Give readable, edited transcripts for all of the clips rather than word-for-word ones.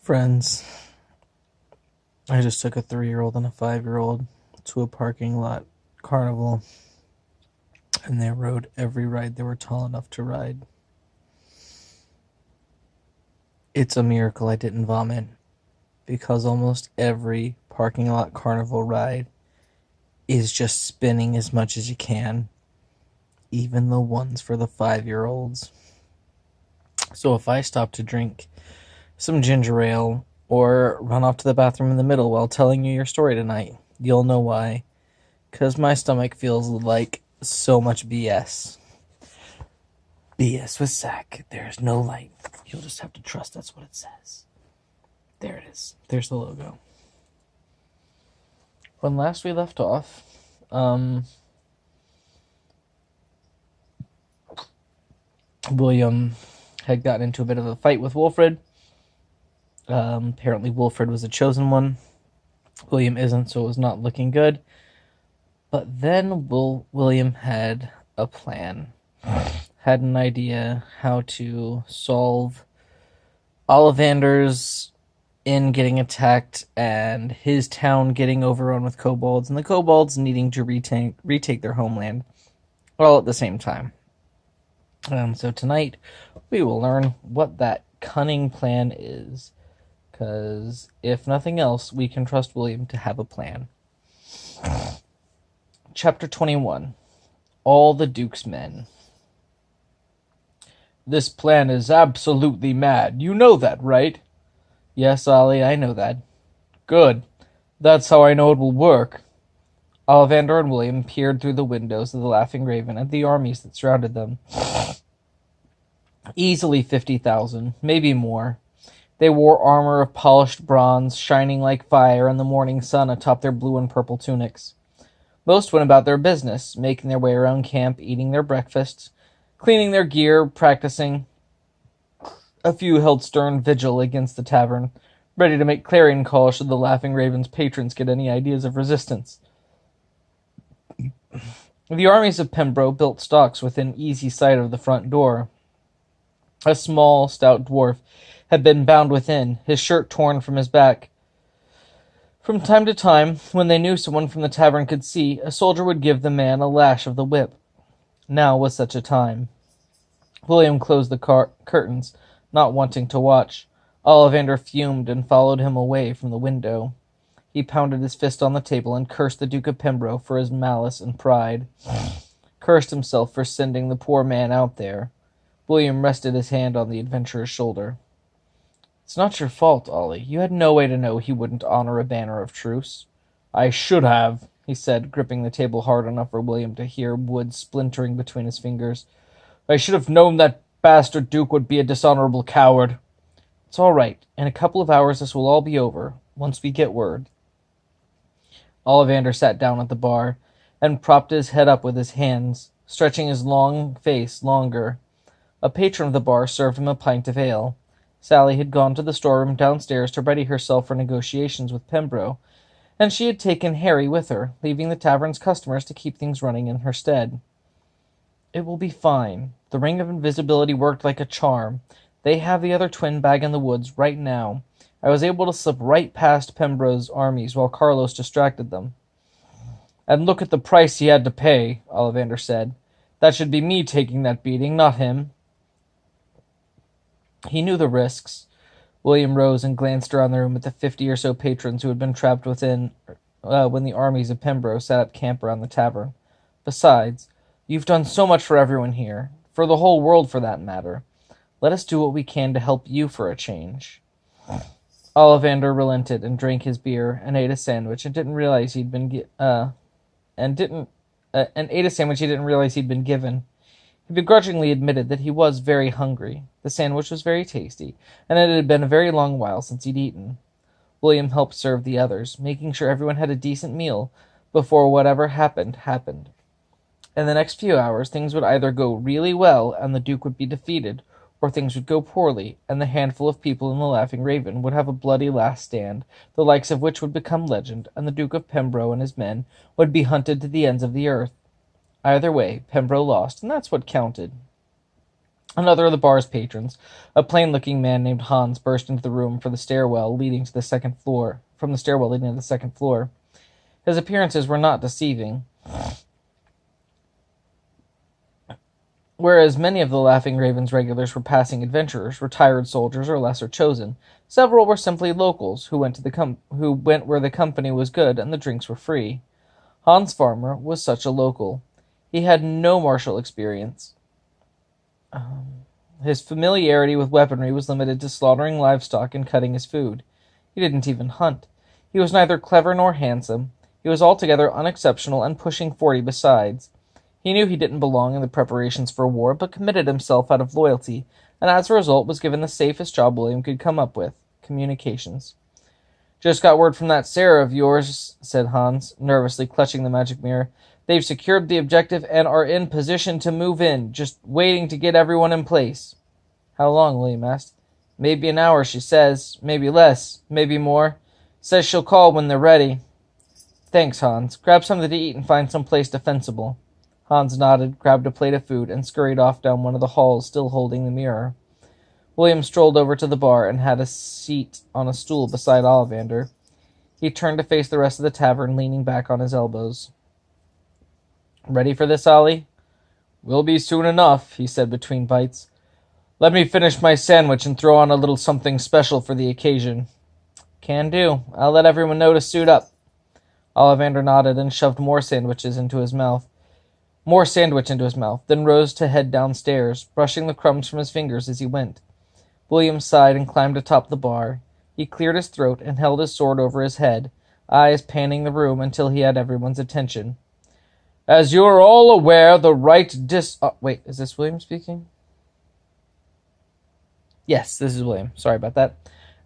Friends, I just took a 3-year-old and a 5-year-old to a parking lot carnival, and they rode every ride they were tall enough to ride. It's a miracle I didn't vomit, because almost every parking lot carnival ride is just spinning as much as you can, even the ones for the 5-year-olds. So if I stop to drink some ginger ale or run off to the bathroom in the middle while telling you your story tonight, you'll know why. Because my stomach feels like so much BS. BS with S.A.C. There's no light. You'll just have to trust that's what it says. There it is. There's the logo. When last we left off, William had gotten into a bit of a fight with Wilfred. Apparently Wilfred was the chosen one. William isn't, so it was not looking good. But then William had a plan. Had an idea how to solve Olivander's inn getting attacked and his town getting overrun with kobolds, and the kobolds needing to retake their homeland all at the same time. So tonight we will learn what that cunning plan is, because if nothing else, we can trust William to have a plan. Chapter 21. All the Duke's Men. This plan is absolutely mad. You know that, right? Yes, Ollie, I know that. Good. That's how I know it will work. Olivander and William peered through the windows of the Laughing Raven at the armies that surrounded them. Easily 50,000, maybe more. They wore armor of polished bronze, shining like fire in the morning sun atop their blue and purple tunics. Most went about their business, making their way around camp, eating their breakfast, cleaning their gear, practicing. A few held stern vigil against the tavern, ready to make clarion calls should the Laughing Raven's patrons get any ideas of resistance. The armies of Pembroke built stocks within easy sight of the front door. A small, stout dwarf had been bound within, his shirt torn from his back. From time to time, when they knew someone from the tavern could see, a soldier would give the man a lash of the whip. Now was such a time. William closed the curtains, not wanting to watch. Olivander fumed and followed him away from the window. He pounded his fist on the table and cursed the Duke of Pembroke for his malice and pride. Cursed himself for sending the poor man out there. William rested his hand on the adventurer's shoulder. It's not your fault, Ollie. You had no way to know he wouldn't honor a banner of truce. I should have, he said, gripping the table hard enough for William to hear wood splintering between his fingers. I should have known that bastard Duke would be a dishonorable coward. It's all right. In a couple of hours this will all be over, once we get word. Olivander sat down at the bar and propped his head up with his hands, stretching his long face longer. A patron of the bar served him a pint of ale. Sally had gone to the storeroom downstairs to ready herself for negotiations with Pembroke, and she had taken Harry with her, leaving the tavern's customers to keep things running in her stead. It will be fine. The ring of invisibility worked like a charm. They have the other twin bag in the woods right now. I was able to slip right past Pembroke's armies while Carlos distracted them. And look at the price he had to pay, Olivander said. That should be me taking that beating, not him. He knew the risks. William rose and glanced around the room at the 50 or so patrons who had been trapped within when the armies of Pembroke set up camp around the tavern. Besides, you've done so much for everyone here, for the whole world for that matter. Let us do what we can to help you for a change. Olivander relented and drank his beer and ate a sandwich and didn't realize he'd been given. He begrudgingly admitted that he was very hungry. The sandwich was very tasty, and it had been a very long while since he'd eaten. William helped serve the others, making sure everyone had a decent meal before whatever happened. In the next few hours, things would either go really well and the Duke would be defeated, or things would go poorly, and the handful of people in the Laughing Raven would have a bloody last stand, the likes of which would become legend, and the Duke of Pembroke and his men would be hunted to the ends of the earth. Either way, Pembroke lost, and that's what counted. Another of the bar's patrons, a plain-looking man named Hans, burst into the room from the stairwell leading to the second floor. His appearances were not deceiving. Whereas many of the Laughing Raven's regulars were passing adventurers, retired soldiers, or lesser chosen, several were simply locals who went where the company was good and the drinks were free. Hans Farmer was such a local. He had no martial experience. His familiarity with weaponry was limited to slaughtering livestock and cutting his food. He didn't even hunt. He was neither clever nor handsome. He was altogether unexceptional and pushing 40 besides. He knew he didn't belong in the preparations for war, but committed himself out of loyalty, and as a result was given the safest job William could come up with, communications. "Just got word from that Sarah of yours," said Hans, nervously clutching the magic mirror. "They've secured the objective and are in position to move in, just waiting to get everyone in place." "How long?" William asked. "Maybe an hour, she says. Maybe less. Maybe more. Says she'll call when they're ready." "Thanks, Hans. Grab something to eat and find some place defensible." Hans nodded, grabbed a plate of food, and scurried off down one of the halls, still holding the mirror. William strolled over to the bar and had a seat on a stool beside Olivander. He turned to face the rest of the tavern, leaning back on his elbows. "Ready for this, Ollie?" "Will be soon enough," he said between bites. "Let me finish my sandwich and throw on a little something special for the occasion." "Can do. I'll let everyone know to suit up." Olivander nodded and shoved more sandwich into his mouth, then rose to head downstairs, brushing the crumbs from his fingers as he went. William sighed and climbed atop the bar. He cleared his throat and held his sword over his head, eyes panning the room until he had everyone's attention. "As you are all aware, the right wait, is this William speaking? Yes, this is William. Sorry about that.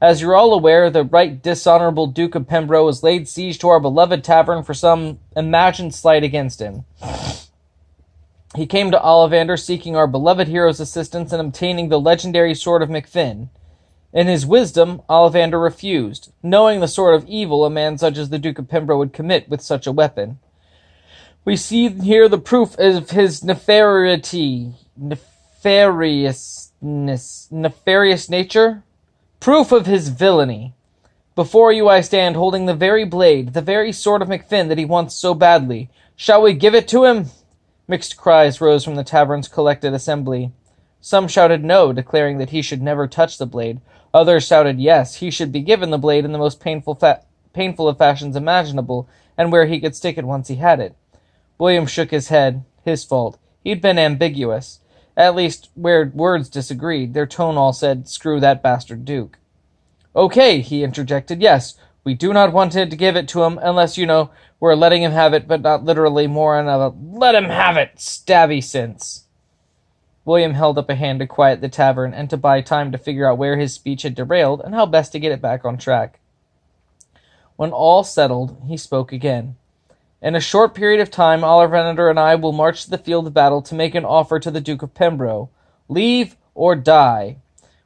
"As you're all aware, the right dishonorable Duke of Pembroke has laid siege to our beloved tavern for some imagined slight against him. He came to Olivander seeking our beloved hero's assistance in obtaining the legendary sword of McFinn. In his wisdom, Olivander refused, knowing the sort of evil a man such as the Duke of Pembroke would commit with such a weapon. We see here the proof of his nefarious nature, proof of his villainy. Before you I stand holding the very blade, the very sword of McFinn that he wants so badly. Shall we give it to him?" Mixed cries rose from the tavern's collected assembly. Some shouted no, declaring that he should never touch the blade. Others shouted yes, he should be given the blade in the most painful of fashions imaginable, and where he could stick it once he had it. William shook his head. His fault. He'd been ambiguous. At least, where words disagreed, their tone all said, "Screw that bastard Duke." "Okay," he interjected, "yes, we do not want to give it to him, unless, we're letting him have it, but not literally more in a let-him-have-it stabby sense." William held up a hand to quiet the tavern and to buy time to figure out where his speech had derailed and how best to get it back on track. When all settled, he spoke again. "In a short period of time, Olivander and I will march to the field of battle to make an offer to the Duke of Pembroke. Leave or die.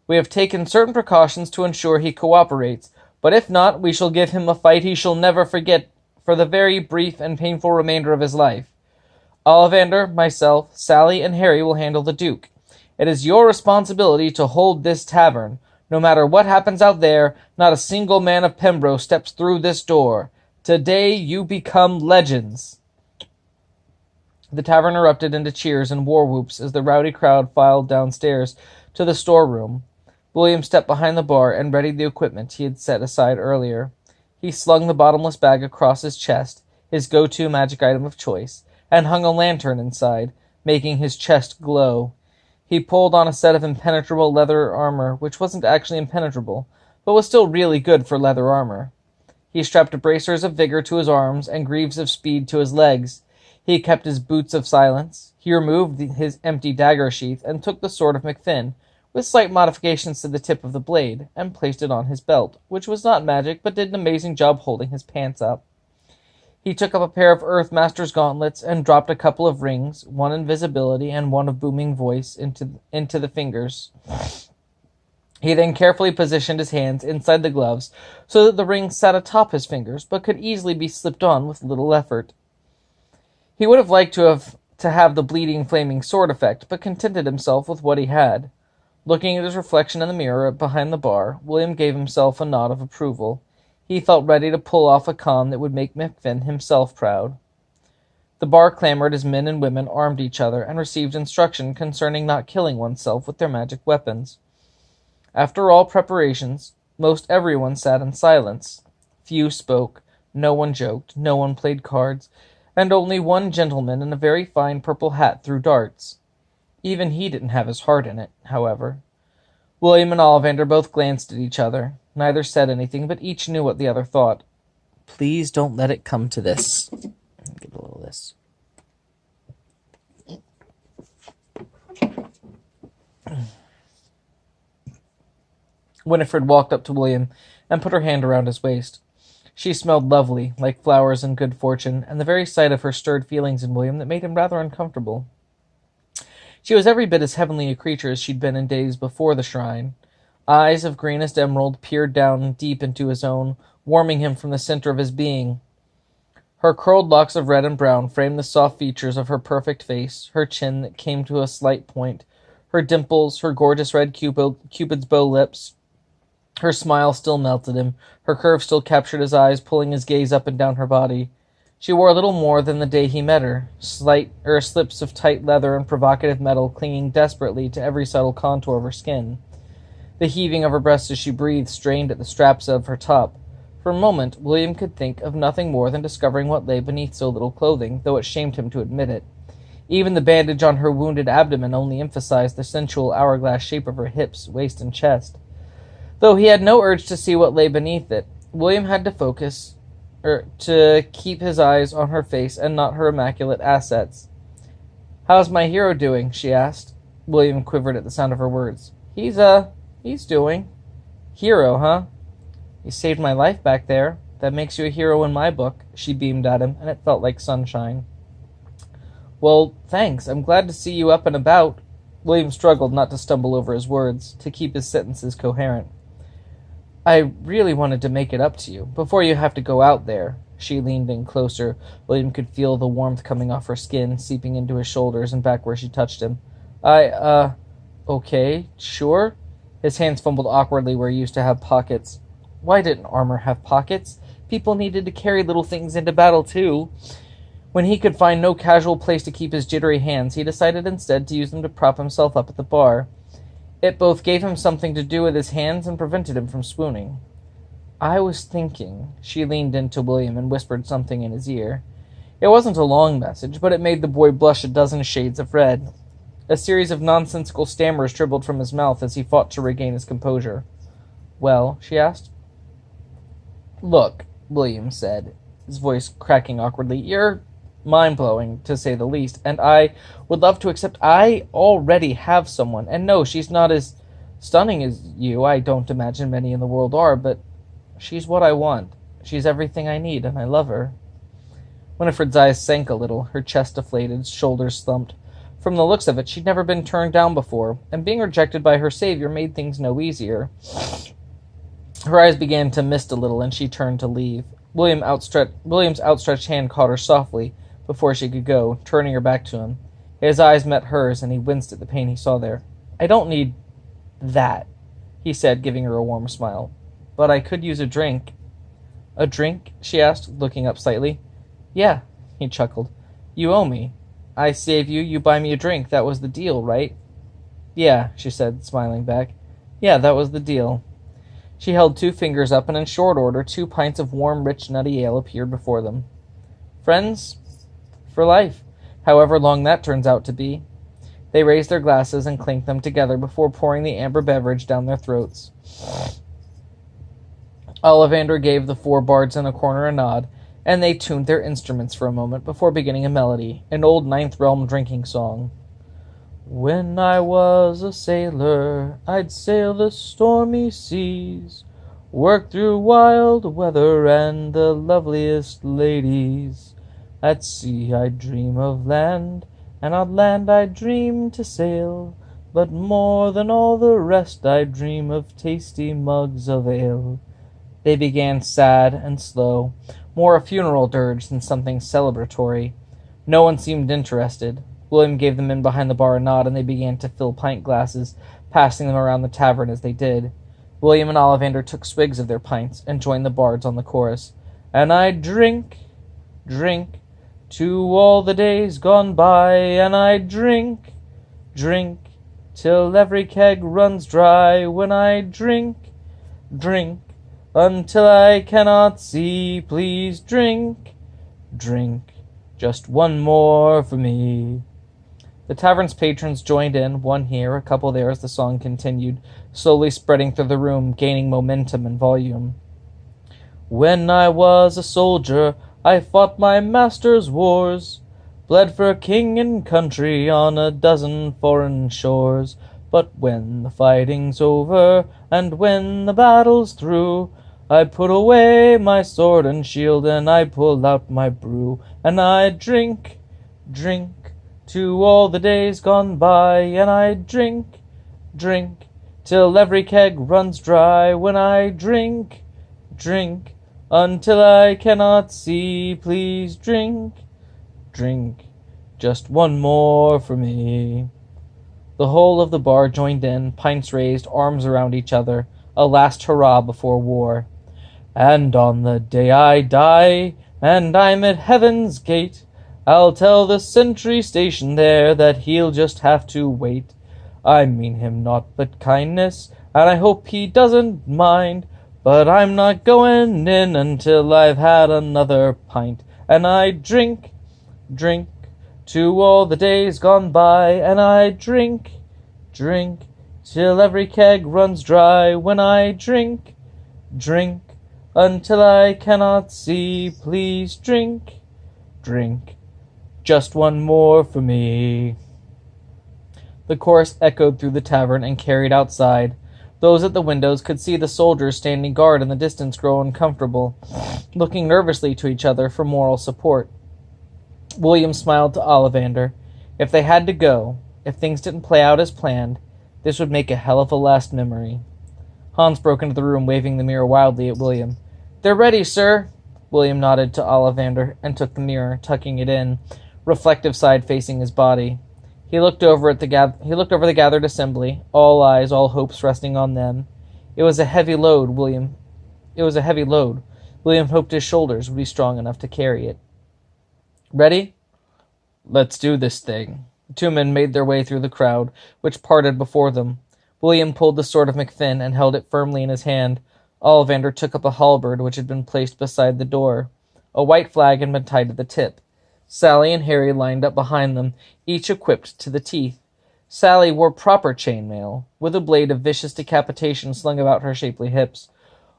We have taken certain precautions to ensure he cooperates, but if not, we shall give him a fight he shall never forget for the very brief and painful remainder of his life. Olivander, myself, Sally, and Harry will handle the Duke. It is your responsibility to hold this tavern. No matter what happens out there, not a single man of Pembroke steps through this door. Today you become legends." The tavern erupted into cheers and war whoops as the rowdy crowd filed downstairs to the storeroom. William stepped behind the bar and readied the equipment he had set aside earlier. He slung the bottomless bag across his chest, his go-to magic item of choice, and hung a lantern inside, making his chest glow. He pulled on a set of impenetrable leather armor, which wasn't actually impenetrable, but was still really good for leather armor. He strapped bracers of vigor to his arms and greaves of speed to his legs. He kept his boots of silence. He removed his empty dagger sheath and took the sword of McFinn, with slight modifications to the tip of the blade, and placed it on his belt, which was not magic, but did an amazing job holding his pants up. He took up a pair of Earthmaster's gauntlets and dropped a couple of rings, one invisibility and one of booming voice, into the fingers. He then carefully positioned his hands inside the gloves so that the rings sat atop his fingers, but could easily be slipped on with little effort. He would have liked to have to have the bleeding, flaming sword effect, but contented himself with what he had. Looking at his reflection in the mirror behind the bar, William gave himself a nod of approval. He felt ready to pull off a con that would make Mifflin himself proud. The bar clamored as men and women armed each other and received instruction concerning not killing oneself with their magic weapons. After all preparations, most everyone sat in silence. Few spoke, no one joked, no one played cards, and only one gentleman in a very fine purple hat threw darts. Even he didn't have his heart in it, however. William and Olivander both glanced at each other. Neither said anything, but each knew what the other thought. Please don't let it come to this. Get a little of this. Winifred walked up to William and put her hand around his waist. She smelled lovely, like flowers and good fortune, and the very sight of her stirred feelings in William that made him rather uncomfortable. She was every bit as heavenly a creature as she'd been in days before the shrine. Eyes of greenest emerald peered down deep into his own, warming him from the center of his being. Her curled locks of red and brown framed the soft features of her perfect face, her chin that came to a slight point, her dimples, her gorgeous red Cupid's bow lips. Her smile still melted him, her curve still captured his eyes, pulling his gaze up and down her body. She wore little more than the day he met her, slips of tight leather and provocative metal clinging desperately to every subtle contour of her skin. The heaving of her breast as she breathed strained at the straps of her top. For a moment, William could think of nothing more than discovering what lay beneath so little clothing, though it shamed him to admit it. Even the bandage on her wounded abdomen only emphasized the sensual hourglass shape of her hips, waist, and chest. Though he had no urge to see what lay beneath it, William had to keep his eyes on her face and not her immaculate assets. "How's my hero doing?" she asked. William quivered at the sound of her words. He's doing. Hero, huh? You saved my life back there. That makes you a hero in my book," she beamed at him, and it felt like sunshine. "Well, thanks. I'm glad to see you up and about." William struggled not to stumble over his words, to keep his sentences coherent. "I really wanted to make it up to you, before you have to go out there." She leaned in closer. William could feel the warmth coming off her skin, seeping into his shoulders and back where she touched him. Okay, sure?" His hands fumbled awkwardly where he used to have pockets. Why didn't armor have pockets? People needed to carry little things into battle, too. When he could find no casual place to keep his jittery hands, he decided instead to use them to prop himself up at the bar. It both gave him something to do with his hands and prevented him from swooning. "I was thinking," she leaned into William and whispered something in his ear. It wasn't a long message, but it made the boy blush a dozen shades of red. A series of nonsensical stammers dribbled from his mouth as he fought to regain his composure. "Well?" she asked. "Look," William said, his voice cracking awkwardly, "you're mind-blowing, to say the least, and I would love to accept I already have someone, and no, she's not as stunning as you, I don't imagine many in the world are, but she's what I want. She's everything I need, and I love her." Winifred's eyes sank a little, her chest deflated, shoulders slumped. From the looks of it, she'd never been turned down before, and being rejected by her savior made things no easier. Her eyes began to mist a little, and she turned to leave. William's outstretched hand caught her softly before she could go, turning her back to him. His eyes met hers, and he winced at the pain he saw there. "I don't need that," he said, giving her a warm smile. "But I could use a drink." "A drink?" she asked, looking up slightly. "Yeah," he chuckled. "You owe me. I save you, you buy me a drink. That was the deal, right?" "Yeah," she said, smiling back. "Yeah, that was the deal." She held 2 fingers up, and in short order 2 pints of warm, rich, nutty ale appeared before them. "Friends? For life, however long that turns out to be." They raised their glasses and clinked them together before pouring the amber beverage down their throats. Olivander gave the 4 bards in a corner a nod, and they tuned their instruments for a moment before beginning a melody, an old Ninth Realm drinking song. "When I was a sailor, I'd sail the stormy seas, work through wild weather and the loveliest ladies. At sea I'd dream of land, and on land I'd dream to sail, but more than all the rest I'd dream of tasty mugs of ale." They began sad and slow, more a funeral dirge than something celebratory. No one seemed interested. William gave the men behind the bar a nod, and they began to fill pint glasses, passing them around the tavern as they did. William and Olivander took swigs of their pints and joined the bards on the chorus. And I drink, drink, to all the days gone by, and I drink, drink, till every keg runs dry. When I drink, drink, until I cannot see. Please drink, drink, just one more for me. The tavern's patrons joined in, one here, a couple there, as the song continued, slowly spreading through the room, gaining momentum and volume. When I was a soldier, I fought my master's wars, bled for king and country on a dozen foreign shores. But when the fighting's over, and when the battle's through, I put away my sword and shield, and I pull out my brew, and I drink, drink, to all the days gone by, and I drink, drink, till every keg runs dry. When I drink, drink, until I cannot see. Please drink, drink, just one more for me. The whole of the bar joined in, pints raised, arms around each other, a last hurrah before war. And on the day I die, and I'm at heaven's gate, I'll tell the sentry stationed there that he'll just have to wait. I mean him naught but kindness, and I hope he doesn't mind, but I'm not going in until I've had another pint. And I drink, drink, to all the days gone by, and I drink, drink, till every keg runs dry. When I drink, drink, until I cannot see. Please drink, drink, just one more for me. The chorus echoed through the tavern and carried outside. Those at the windows could see the soldiers standing guard in the distance grow uncomfortable, looking nervously to each other for moral support. William smiled to Olivander. If they had to go, if things didn't play out as planned, this would make a hell of a last memory. Hans broke into the room, waving the mirror wildly at William. "They're ready, sir." William nodded to Olivander and took the mirror, tucking it in, reflective side facing his body. He looked over the gathered assembly, all eyes, all hopes resting on them. It was a heavy load. William hoped his shoulders would be strong enough to carry it. "Ready? Let's do this thing." The two men made their way through the crowd, which parted before them. William pulled the sword of McFinn and held it firmly in his hand. Olivander took up a halberd which had been placed beside the door. A white flag had been tied to the tip. Sally and Harry lined up behind them, each equipped to the teeth. Sally wore proper chainmail, with a blade of vicious decapitation slung about her shapely hips.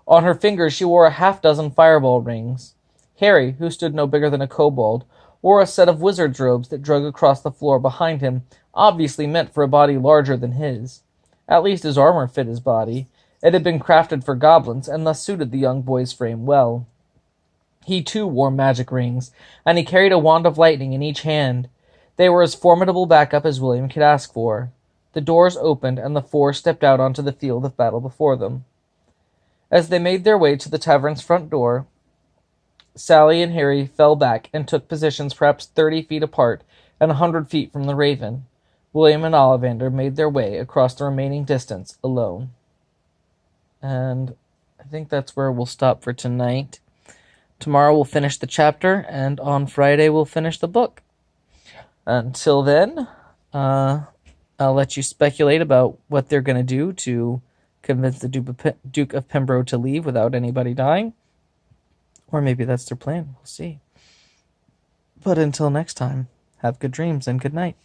On her fingers she wore a half-dozen fireball rings. Harry, who stood no bigger than a kobold, wore a set of wizard's robes that drug across the floor behind him, obviously meant for a body larger than his. At least his armor fit his body. It had been crafted for goblins, and thus suited the young boy's frame well. He, too, wore magic rings, and he carried a wand of lightning in each hand. They were as formidable backup as William could ask for. The doors opened, and the four stepped out onto the field of battle before them. As they made their way to the tavern's front door, Sally and Harry fell back and took positions perhaps 30 feet apart and 100 feet from the Raven. William and Olivander made their way across the remaining distance alone. And I think that's where we'll stop for tonight. Tomorrow we'll finish the chapter, and on Friday we'll finish the book. Until then, I'll let you speculate about what they're going to do to convince the Duke of Pembroke to leave without anybody dying. Or maybe that's their plan. We'll see. But until next time, have good dreams and good night.